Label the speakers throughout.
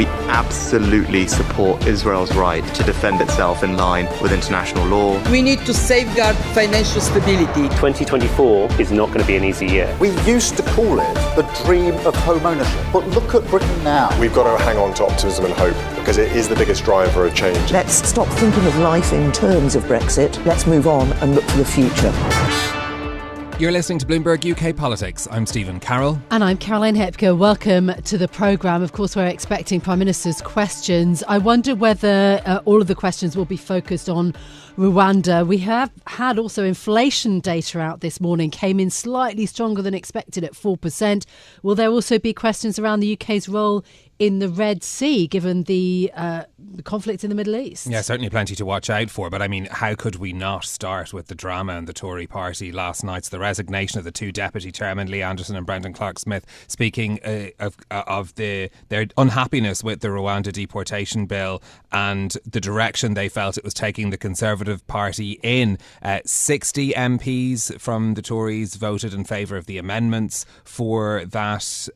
Speaker 1: We absolutely support Israel's right to defend itself in line with international law.
Speaker 2: We need to safeguard financial stability.
Speaker 3: 2024 is not going to be an easy year.
Speaker 4: We used to call it the dream of home ownership, but look at Britain now.
Speaker 5: We've got to hang on to optimism and hope because it is the biggest driver of change.
Speaker 6: Let's stop thinking of life in terms of Brexit. Let's move on and look to the future.
Speaker 7: You're listening to Bloomberg UK Politics. I'm Stephen Carroll.
Speaker 8: And I'm Caroline Hepker. Welcome to the programme. Of course, we're expecting Prime Minister's questions. I wonder whether all of the questions will be focused on Rwanda. We have had also inflation data out this morning, came in slightly stronger than expected at 4%. Will there also be questions around the UK's role in the Red Sea, given the conflict in the Middle East?
Speaker 7: Yeah, certainly plenty to watch out for. But I mean, how could we not start with the drama in the Tory party last night's the resignation of the two deputy chairmen, Lee Anderson and Brendan Clark-Smith, speaking of their unhappiness with the Rwanda deportation bill and the direction they felt it was taking the Conservative Party in. 60 MPs from the Tories voted in favour of the amendments for that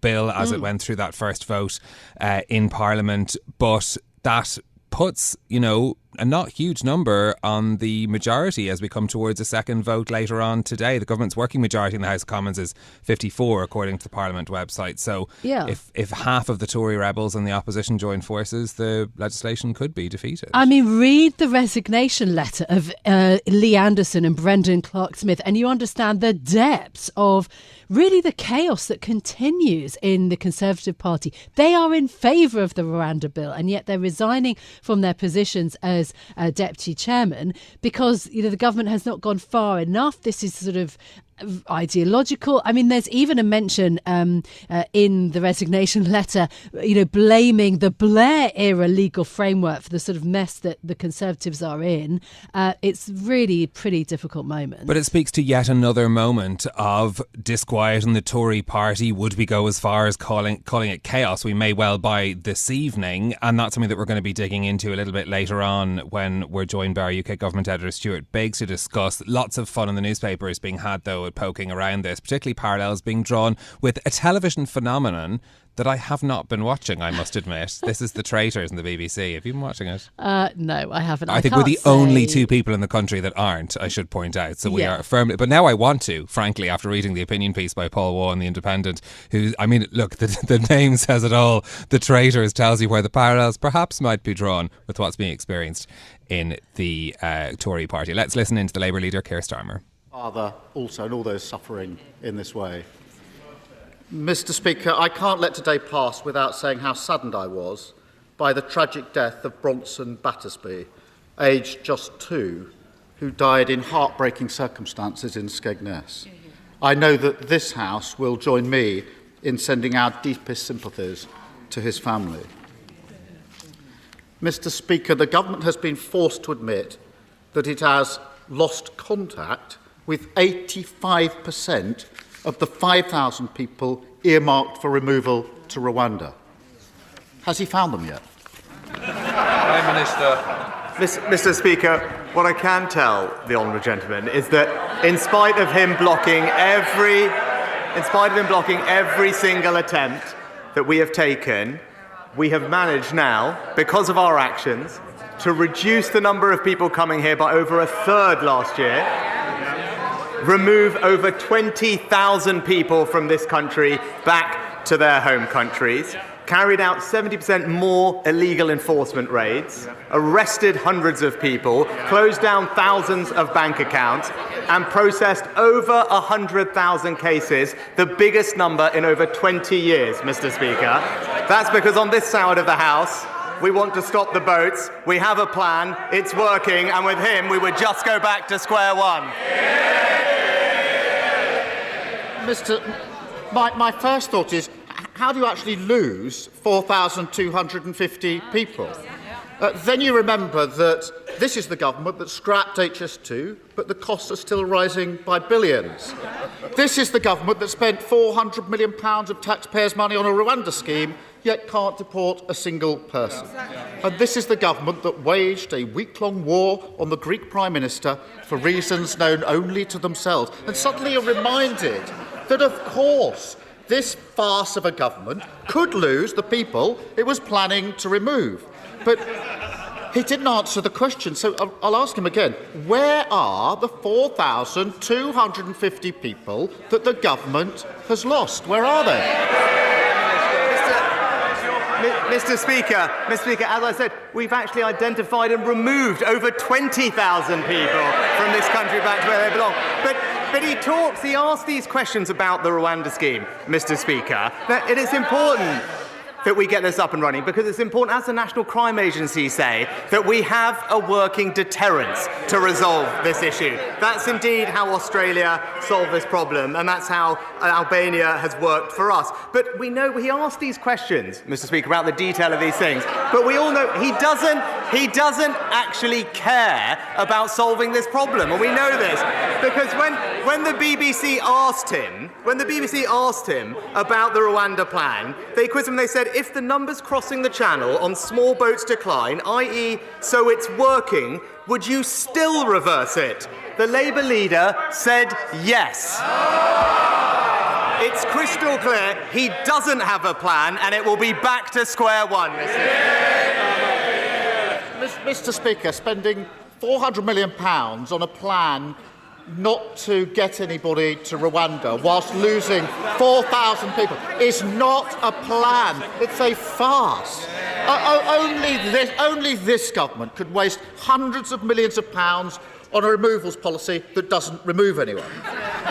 Speaker 7: bill as it went through that first vote in Parliament, but that puts, a not huge number on the majority as we come towards a second vote later on today. The government's working majority in the House of Commons is 54, according to the Parliament website. So if half of the Tory rebels and the opposition join forces, the legislation could be defeated. I mean,
Speaker 8: read the resignation letter of Lee Anderson and Brendan Clark-Smith and you understand the depths of really the chaos that continues in the Conservative Party. They are in favour of the Rwanda bill and yet they're resigning from their positions as deputy chairman because the government has not gone far enough. This is sort of ideological. I mean, there's even a mention in the resignation letter, blaming the Blair era legal framework for the sort of mess that the Conservatives are in. It's really a pretty difficult moment.
Speaker 7: But it speaks to yet another moment of disquiet in the Tory party. Would we go as far as calling it chaos? We may well by this evening, and that's something that we're going to be digging into a little bit later on when we're joined by our UK government editor Stuart Biggs to discuss. Lots of fun in the newspapers being had though at poking around this, particularly parallels being drawn with a television phenomenon that I have not been watching, I must admit. This is The Traitors in the BBC. Have you been watching it?
Speaker 8: No, I haven't.
Speaker 7: I think we're the only two people in the country that aren't, I should point out. So we are firmly... But now I want to, frankly, after reading the opinion piece by Paul Waugh in The Independent, look, the name says it all. The Traitors tells you where the parallels perhaps might be drawn with what's being experienced in the Tory party. Let's listen into the Labour leader, Keir Starmer.
Speaker 4: Father also and all those suffering in this way. Mr. Speaker, I can't let today pass without saying how saddened I was by the tragic death of Bronson Battersby, aged just 2, who died in heartbreaking circumstances in Skegness. I know that this House will join me in sending our deepest sympathies to his family. Mr. Speaker, the government has been forced to admit that it has lost contact with 85% of the 5,000 people earmarked for removal to Rwanda. Has he found them yet?
Speaker 1: Prime Minister. Mr. Speaker, what I can tell the honourable gentleman is that in spite of him blocking every single attempt that we have taken, we have managed now, because of our actions, to reduce the number of people coming here by over a third last year, remove over 20,000 people from this country back to their home countries, carried out 70% more illegal enforcement raids, arrested hundreds of people, closed down thousands of bank accounts, and processed over 100,000 cases, the biggest number in over 20 years, Mr. Speaker. That's because on this side of the House, we want to stop the boats, we have a plan, it's working, and with him we would just go back to square one.
Speaker 4: My first thought is, how do you actually lose 4,250 people? Then you remember that this is the government that scrapped HS2, but the costs are still rising by billions. This is the government that spent £400 million of taxpayers' money on a Rwanda scheme, yet can't deport a single person. And this is the government that waged a week-long war on the Greek Prime Minister for reasons known only to themselves, and suddenly are reminded that, of course, this farce of a government could lose the people it was planning to remove. But he didn't answer the question, so I'll ask him again. Where are the 4,250 people that the government has lost? Where are they?
Speaker 1: Mr. Speaker, as I said, we've actually identified and removed over 20,000 people from this country back to where they belong. But he asks these questions about the Rwanda scheme, Mr. Speaker. That it is important that we get this up and running, because it's important, as the National Crime Agency say, that we have a working deterrence to resolve this issue. That's indeed how Australia solved this problem, and that's how Albania has worked for us. But we know he asked these questions, Mr. Speaker, about the detail of these things, but we all know he doesn't actually care about solving this problem, and we know this because when the BBC asked him about the Rwanda plan, they quizzed him and they said, if the numbers crossing the channel on small boats decline, i.e. so it's working, would you still reverse it? The Labour leader said yes. It's crystal clear he doesn't have a plan, and it will be back to square one,
Speaker 4: Mr. Speaker, spending £400 million on a plan not to get anybody to Rwanda whilst losing 4,000 people is not a plan. It's a farce. Only this government could waste hundreds of millions of pounds on a removals policy that doesn't remove anyone.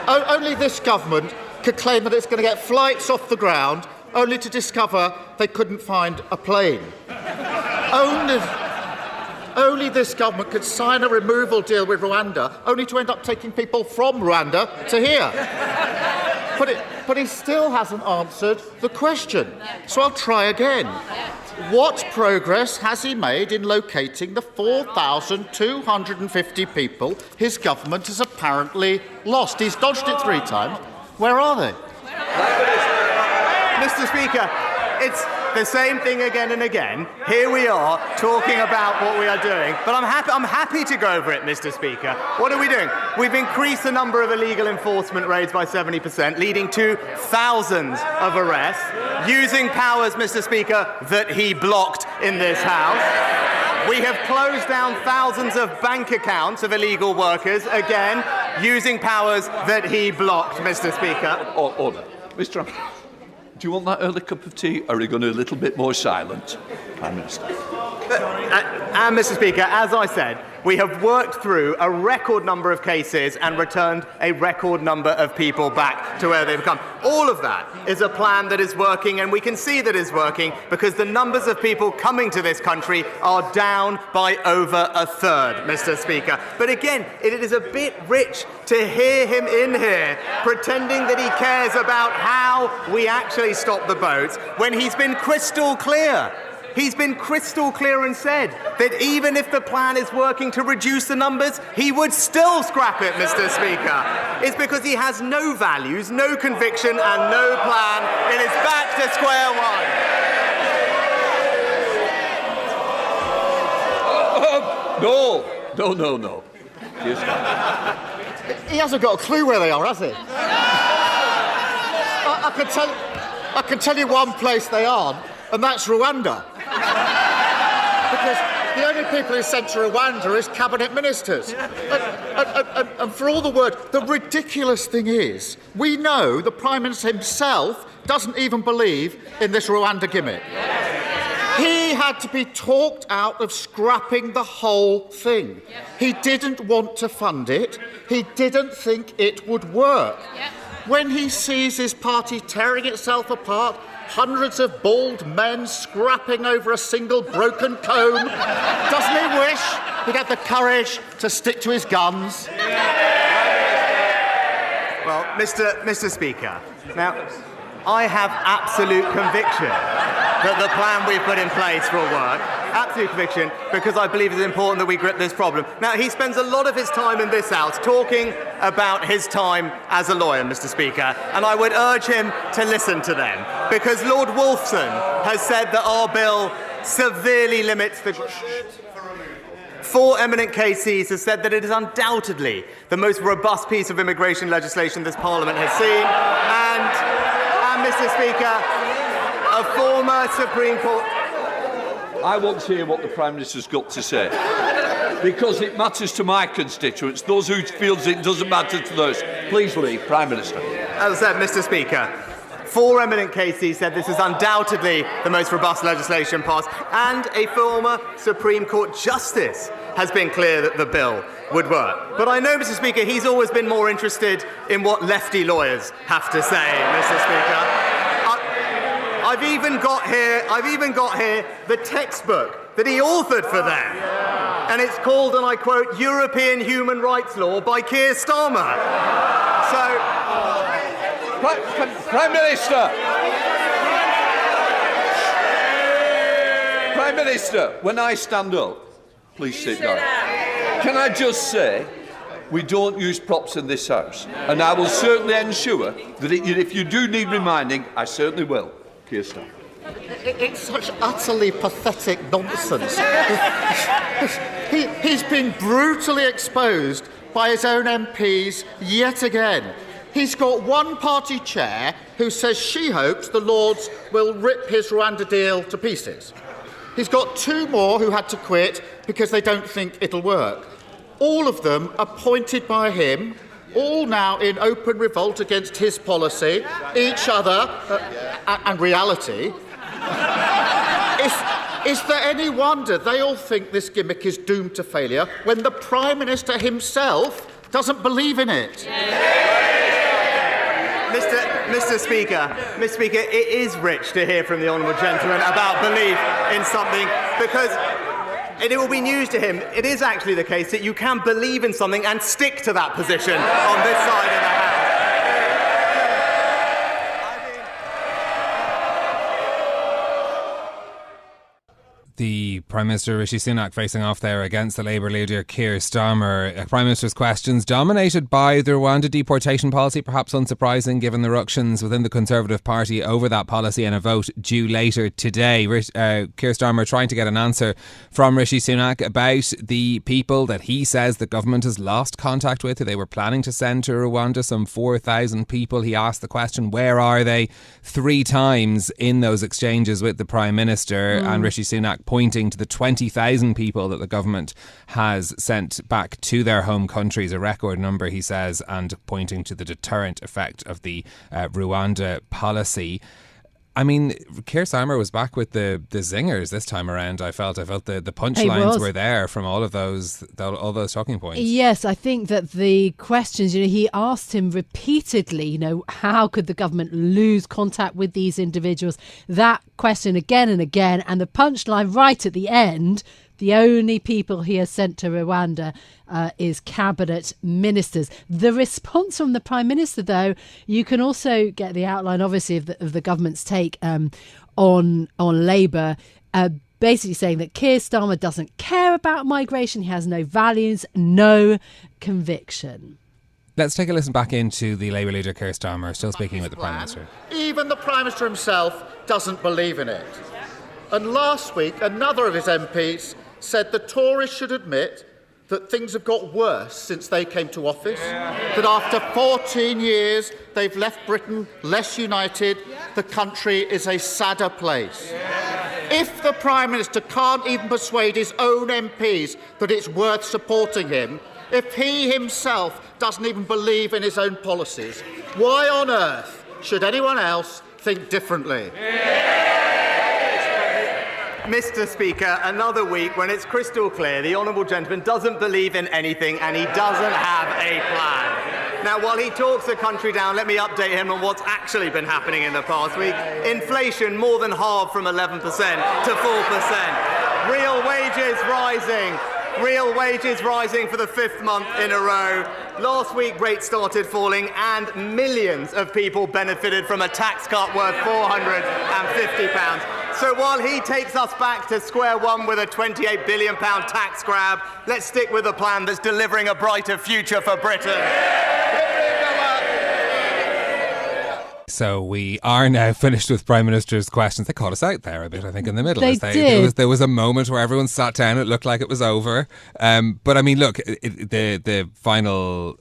Speaker 4: Only this government could claim that it's going to get flights off the ground only to discover they couldn't find a plane. Only this government could sign a removal deal with Rwanda, only to end up taking people from Rwanda to here. But he still hasn't answered the question. So I'll try again. What progress has he made in locating the 4,250 people his government has apparently lost? He's dodged it 3 times. Where are they?
Speaker 1: Mr. Speaker, it's the same thing again and again. Here we are talking about what we are doing, but I'm happy to go over it, Mr. Speaker. What are we doing? We've increased the number of illegal enforcement raids by 70%, leading to thousands of arrests, using powers, Mr. Speaker, that he blocked in this House. We have closed down thousands of bank accounts of illegal workers, again, using powers that he blocked, Mr. Speaker.
Speaker 9: Order. Mr. Do you want that early cup of tea, or are you going to be a little bit more silent, Prime Minister?
Speaker 1: And, Mr. Speaker, as I said, we have worked through a record number of cases and returned a record number of people back to where they've come. All of that is a plan that is working, and we can see that it's working because the numbers of people coming to this country are down by over a third, Mr. Speaker. But again, it is a bit rich to hear him in here pretending that he cares about how we actually stop the boats when he's been crystal clear. He's been crystal clear and said that even if the plan is working to reduce the numbers, he would still scrap it, Mr. Speaker. It's because he has no values, no conviction and no plan. It is back to square
Speaker 9: one. No. Yes,
Speaker 4: he hasn't got a clue where they are, has he? I can tell you one place they aren't, and that's Rwanda. Because the only people who sent to Rwanda is cabinet ministers. And for all the word, the ridiculous thing is, we know the Prime Minister himself doesn't even believe in this Rwanda gimmick. He had to be talked out of scrapping the whole thing. He didn't want to fund it. He didn't think it would work. When he sees his party tearing itself apart, hundreds of bald men scrapping over a single broken comb, doesn't he wish he'd had the courage to stick to his guns?
Speaker 1: Well, Mr. Speaker, now, I have absolute conviction that the plan we've put in place will work. Absolute conviction, because I believe it's important that we grip this problem. Now, he spends a lot of his time in this House talking about his time as a lawyer, Mr. Speaker, and I would urge him to listen to them, because Lord Wolfson has said that our bill severely limits the... 4 eminent KCs have said that it is undoubtedly the most robust piece of immigration legislation this Parliament has seen, and Mr. Speaker, a former Supreme Court...
Speaker 9: I want to hear what the Prime Minister's got to say, because it matters to my constituents, those who feel it doesn't matter to those. Please leave, Prime Minister.
Speaker 1: As I said, Mr. Speaker, 4 eminent cases said this is undoubtedly the most robust legislation passed, and a former Supreme Court Justice has been clear that the bill would work. But I know, Mr. Speaker, he's always been more interested in what lefty lawyers have to say, Mr. Speaker. I've even got here the textbook that he authored for them. And it's called, and I quote, European Human Rights Law by Keir Starmer. So...
Speaker 9: Prime Minister! Prime Minister, when I stand up, please sit down. Can I just say, we don't use props in this House. And I will certainly ensure that if you do need reminding, I certainly will. Keir Starmer.
Speaker 4: It's such utterly pathetic nonsense. He's been brutally exposed by his own MPs yet again. He's got one party chair who says she hopes the Lords will rip his Rwanda deal to pieces. He's got 2 more who had to quit because they don't think it'll work. All of them appointed by him, all now in open revolt against his policy, each other, and reality. Is there any wonder they all think this gimmick is doomed to failure when the Prime Minister himself doesn't believe in it?
Speaker 1: Mr. Speaker, it is rich to hear from the honourable gentleman about belief in something, because it will be news to him. It is actually the case that you can believe in something and stick to that position on this side of the House.
Speaker 7: The Prime Minister Rishi Sunak facing off there against the Labour leader Keir Starmer. Prime Minister's questions dominated by the Rwanda deportation policy, perhaps unsurprising given the ructions within the Conservative Party over that policy, and a vote due later today. Keir Starmer trying to get an answer from Rishi Sunak about the people that he says the government has lost contact with, who they were planning to send to Rwanda, some 4,000 people. He asked the question, where are they? 3 times in those exchanges with the Prime Minister, and Rishi Sunak pointing to the 20,000 people that the government has sent back to their home countries, a record number, he says, and pointing to the deterrent effect of the Rwanda policy. I mean, Keir Starmer was back with the zingers this time around. I felt the punchlines were there from all those talking points.
Speaker 8: Yes, I think that the questions, he asked him repeatedly, how could the government lose contact with these individuals? That question again and again, and the punchline right at the end, the only people he has sent to Rwanda is cabinet ministers. The response from the Prime Minister, though, you can also get the outline, obviously, of the government's take on Labour, basically saying that Keir Starmer doesn't care about migration. He has no values, no conviction.
Speaker 7: Let's take a listen back into the Labour leader Keir Starmer, still speaking with the Prime Minister.
Speaker 4: Even the Prime Minister himself doesn't believe in it. And last week, another of his MPs said the Tories should admit that things have got worse since they came to office, that after 14 years they've left Britain less united, the country is a sadder place. If the Prime Minister can't even persuade his own MPs that it's worth supporting him, if he himself doesn't even believe in his own policies, why on earth should anyone else think differently?
Speaker 1: Mr. Speaker, another week when it's crystal clear the honourable gentleman doesn't believe in anything and he doesn't have a plan. Now, while he talks the country down, let me update him on what's actually been happening in the past week. Inflation more than halved from 11% to 4%. Real wages rising for the 5th month in a row. Last week, rates started falling and millions of people benefited from a tax cut worth £450. So while he takes us back to square one with a £28 billion tax grab, let's stick with a plan that's delivering a brighter future for Britain.
Speaker 7: So we are now finished with Prime Minister's questions. They caught us out there a bit, I think, in the middle.
Speaker 8: They did.
Speaker 7: There was a moment where everyone sat down. It looked like it was over. But I mean, look, the final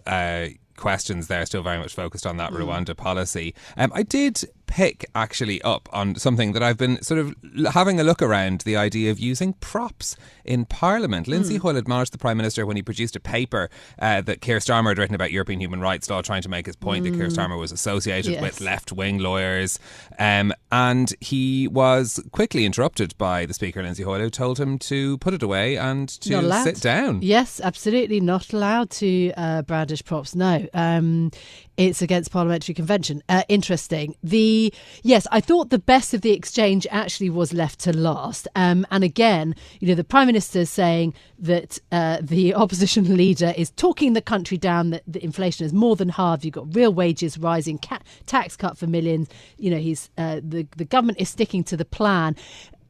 Speaker 7: questions there still very much focused on that Rwanda policy. I did pick actually up on something that I've been sort of having a look around, the idea of using props in Parliament. Lizzy admonished the Prime Minister when he produced a paper that Keir Starmer had written about European human rights law, trying to make his point that Keir Starmer was associated with left-wing lawyers. And he was quickly interrupted by the Speaker, Lizzy, who told him to put it away and to sit down.
Speaker 8: Yes, absolutely not allowed to brandish props. No. It's against parliamentary convention. Interesting. Yes, I thought the best of the exchange actually was left to last. And again, the Prime Minister is saying that the opposition leader is talking the country down, that the inflation is more than halved. You've got real wages rising, tax cut for millions. He's the government is sticking to the plan.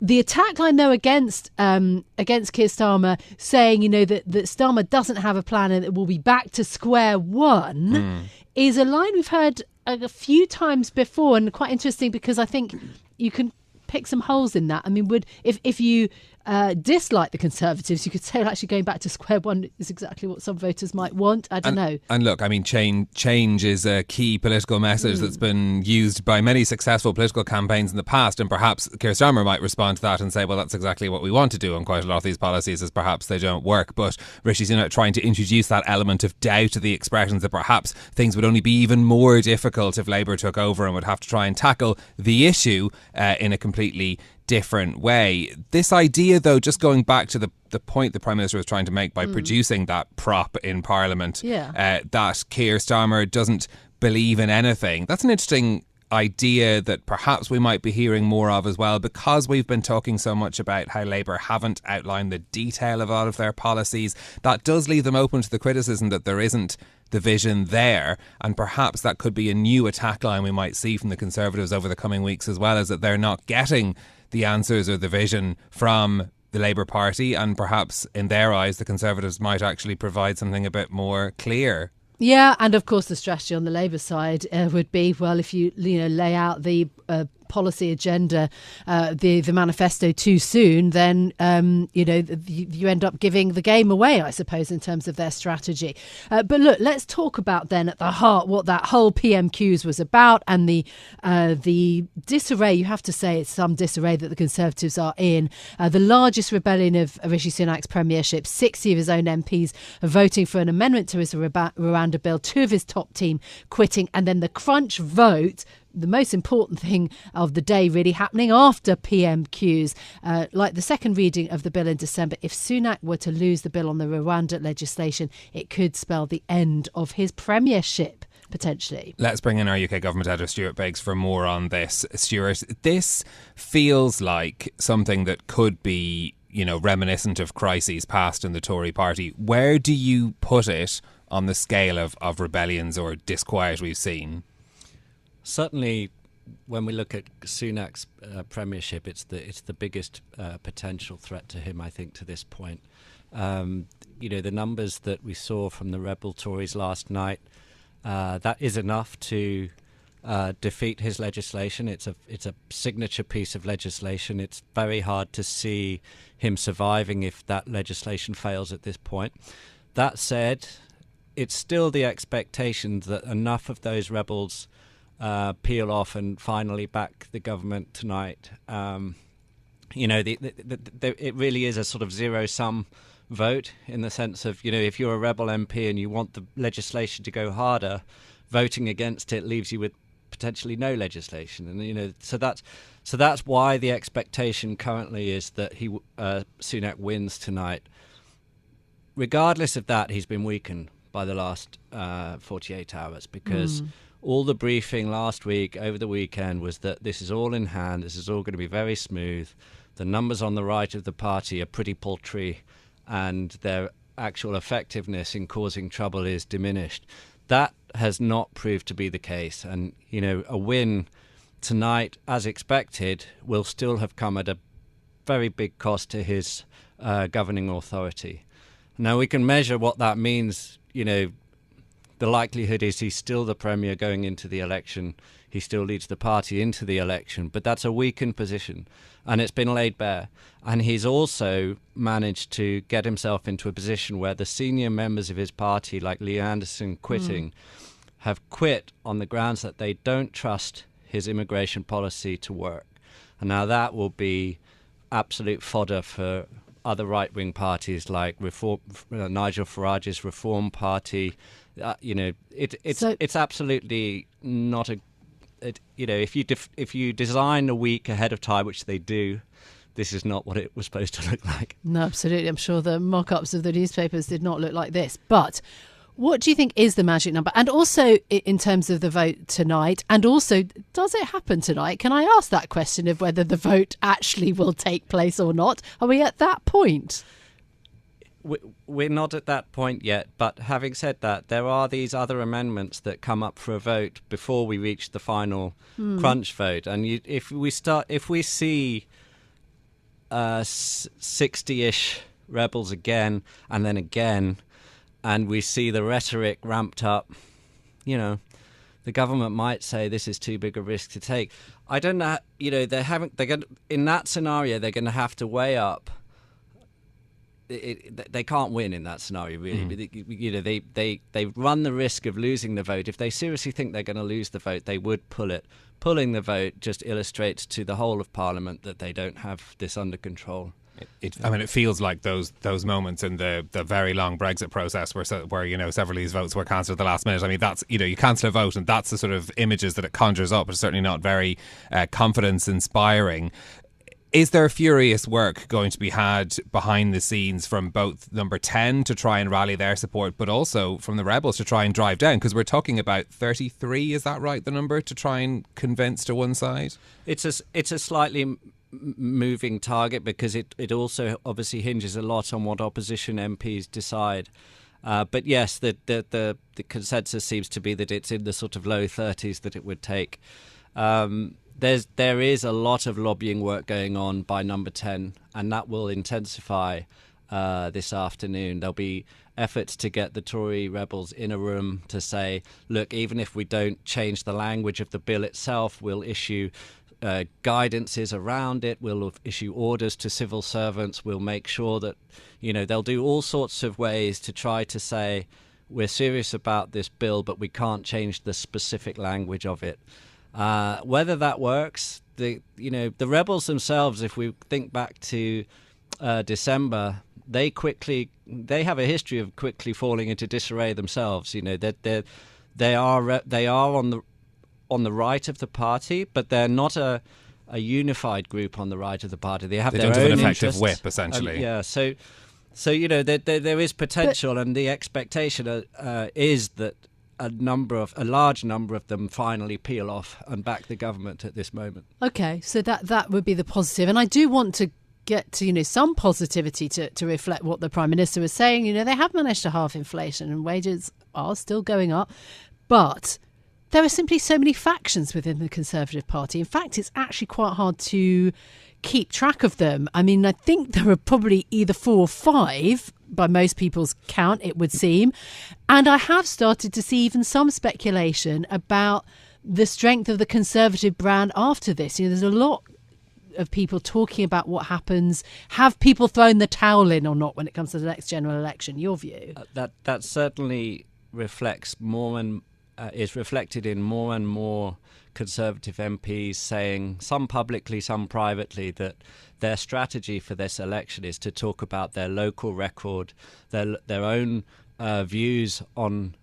Speaker 8: The attack line, though, against Keir Starmer, saying, that Starmer doesn't have a plan and that we'll be back to square one, is a line we've heard a few times before, and quite interesting because I think you can pick some holes in that. I mean, if you dislike the Conservatives, you could say actually going back to square one is exactly what some voters might want. I don't know. And
Speaker 7: look, I mean, change is a key political message that's been used by many successful political campaigns in the past, and perhaps Keir Starmer might respond to that and say, well, that's exactly what we want to do on quite a lot of these policies, as perhaps they don't work. But Rishi Sunak trying to introduce that element of doubt to the expressions that perhaps things would only be even more difficult if Labour took over and would have to try and tackle the issue in a completely different way. This idea, though, just going back to the point the Prime Minister was trying to make by producing that prop in Parliament, that Keir Starmer doesn't believe in anything. That's an interesting idea that perhaps we might be hearing more of as well, because we've been talking so much about how Labour haven't outlined the detail of all of their policies. That does leave them open to the criticism that there isn't the vision there, and perhaps that could be a new attack line we might see from the Conservatives over the coming weeks as well, is that they're not getting the answers or the vision from the Labour Party, and perhaps in their eyes the Conservatives might actually provide something a bit more clear.
Speaker 8: Yeah, and of course the strategy on the Labour side would be, well, if you lay out the policy agenda, the manifesto too soon, then you end up giving the game away, I suppose, in terms of their strategy. But look, let's talk about then at the heart what that whole PMQs was about, and the disarray. You have to say it's some disarray that the Conservatives are in. The largest rebellion of Rishi Sunak's premiership. 60 of his own MPs are voting for an amendment to his Rwanda bill. 2 of his top team quitting, and then the crunch vote, the most important thing of the day really happening after PMQs, like the second reading of the bill in December. If Sunak were to lose the bill on the Rwanda legislation, it could spell the end of his premiership, potentially.
Speaker 7: Let's bring in our UK government editor, Stuart Biggs, for more on this. Stuart, this feels like something that could be, reminiscent of crises past in the Tory party. Where do you put it on the scale of rebellions or disquiet we've seen?
Speaker 10: Certainly, when we look at Sunak's premiership, it's the biggest potential threat to him, I think, to this point. The numbers that we saw from the rebel Tories last night, that is enough to defeat his legislation. It's a signature piece of legislation. It's very hard to see him surviving if that legislation fails at this point. That said, it's still the expectation that enough of those rebels peel off and finally back the government tonight. It really is a sort of zero-sum vote, in the sense of, if you're a rebel MP and you want the legislation to go harder, voting against it leaves you with potentially no legislation. And so that's why the expectation currently is that Sunak wins tonight. Regardless of that, he's been weakened by the last 48 hours, because all the briefing last week, over the weekend, was that this is all in hand, this is all going to be very smooth. The numbers on the right of the party are pretty paltry, and their actual effectiveness in causing trouble is diminished. That has not proved to be the case. And, a win tonight, as expected, will still have come at a very big cost to his governing authority. Now, we can measure what that means. The likelihood is he's still the Premier going into the election. He still leads the party into the election, but that's a weakened position, and it's been laid bare. And he's also managed to get himself into a position where the senior members of his party, like Lee Anderson quitting, have quit on the grounds that they don't trust his immigration policy to work. And now that will be absolute fodder for other right-wing parties like Nigel Farage's Reform Party. It's absolutely not a. If you design a week ahead of time, which they do, this is not what it was supposed to look like.
Speaker 8: No, absolutely. I'm sure the mock-ups of the newspapers did not look like this. But what do you think is the magic number? And also in terms of the vote tonight, and also, does it happen tonight? Can I ask that question of whether the vote actually will take place or not? Are we at that point?
Speaker 10: We're not at that point yet, but having said that, there are these other amendments that come up for a vote before we reach the final crunch vote. And if we see 60-ish rebels again, and we see the rhetoric ramped up, the government might say this is too big a risk to take. I don't know. In that scenario, they're going to have to weigh up. They can't win in that scenario, really. They run the risk of losing the vote. If they seriously think they're going to lose the vote, they would pull it. Pulling the vote just illustrates to the whole of Parliament that they don't have this under control.
Speaker 7: It feels like those moments in the very long Brexit process where several of these votes were cancelled at the last minute. I mean, that's, you cancel a vote and that's the sort of images that it conjures up. It's certainly not very confidence inspiring. Is there furious work going to be had behind the scenes from both Number 10 to try and rally their support, but also from the rebels to try and drive down? Because we're talking about 33, is that right, the number, to try and convince to one side?
Speaker 10: It's a slightly moving target because it also obviously hinges a lot on what opposition MPs decide. But yes, the consensus seems to be that it's in the sort of low 30s that it would take. There is a lot of lobbying work going on by Number 10, and that will intensify this afternoon. There'll be efforts to get the Tory rebels in a room to say, look, even if we don't change the language of the bill itself, we'll issue guidances around it, we'll issue orders to civil servants, we'll make sure that, they'll do all sorts of ways to try to say, we're serious about this bill, but we can't change the specific language of it. Whether that works, the rebels themselves, if we think back to December, they have a history of quickly falling into disarray themselves. They are on the right of the party, but they're not a unified group on the right of the party. They have their own
Speaker 7: don't have an effective
Speaker 10: interests.
Speaker 7: whip, essentially.
Speaker 10: So there is potential, and the expectation is that a large number of them finally peel off and back the government at this moment.
Speaker 8: Okay, so that would be the positive. And I do want to get to, some positivity to reflect what the Prime Minister was saying. They have managed to halve inflation and wages are still going up. But there are simply so many factions within the Conservative Party. In fact, it's actually quite hard to keep track of them. I mean, I think there are probably either 4 or 5 by most people's count, it would seem. And I have started to see even some speculation about the strength of the Conservative brand after this. There's a lot of people talking about what happens. Have people thrown the towel in or not when it comes to the next general election? Your view?
Speaker 10: That certainly reflects more and is reflected in more and more Conservative MPs saying, some publicly, some privately, that their strategy for this election is to talk about their local record, their own views on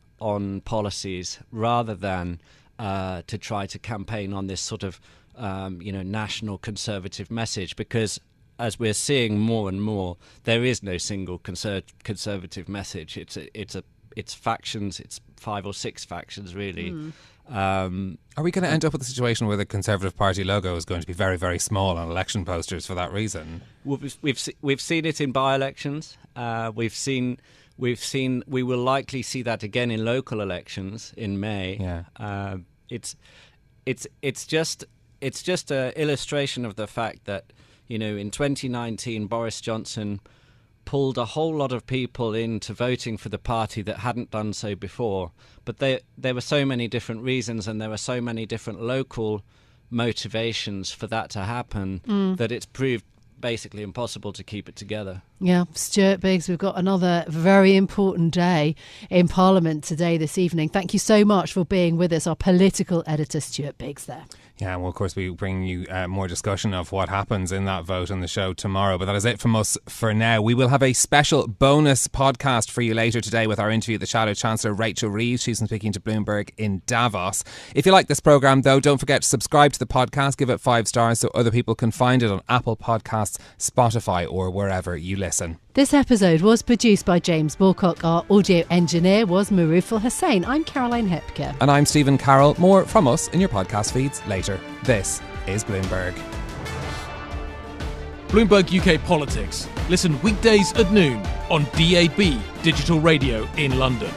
Speaker 10: policies, rather than to try to campaign on this sort of national Conservative message. Because as we're seeing more and more, there is no single Conservative message. It's factions. It's 5 or 6 factions, really.
Speaker 7: Are we going to end up with a situation where the Conservative Party logo is going to be very, very small on election posters for that reason?
Speaker 10: Well, we've seen it in by-elections. We will likely see that again in local elections in May.
Speaker 7: Yeah.
Speaker 10: It's just an illustration of the fact that in 2019 Boris Johnson pulled a whole lot of people into voting for the party that hadn't done so before. But there were so many different reasons, and there were so many different local motivations for that to happen, that it's proved basically impossible to keep it together.
Speaker 8: Yeah, Stuart Biggs, we've got another very important day in Parliament today, this evening. Thank you so much for being with us, our political editor, Stuart Biggs there.
Speaker 7: Yeah, well, of course, we bring you more discussion of what happens in that vote on the show tomorrow. But that is it from us for now. We will have a special bonus podcast for you later today with our interview with the Shadow Chancellor, Rachel Reeves. She's been speaking to Bloomberg in Davos. If you like this programme, though, don't forget to subscribe to the podcast, give it 5 stars so other people can find it on Apple Podcasts, Spotify or wherever you listen.
Speaker 8: This episode was produced by James Balcock. Our audio engineer was Marufal Hussain. I'm Caroline Hepker.
Speaker 7: And I'm Stephen Carroll. More from us in your podcast feeds later. This is Bloomberg.
Speaker 11: Bloomberg UK Politics. Listen weekdays at noon on DAB Digital Radio in London.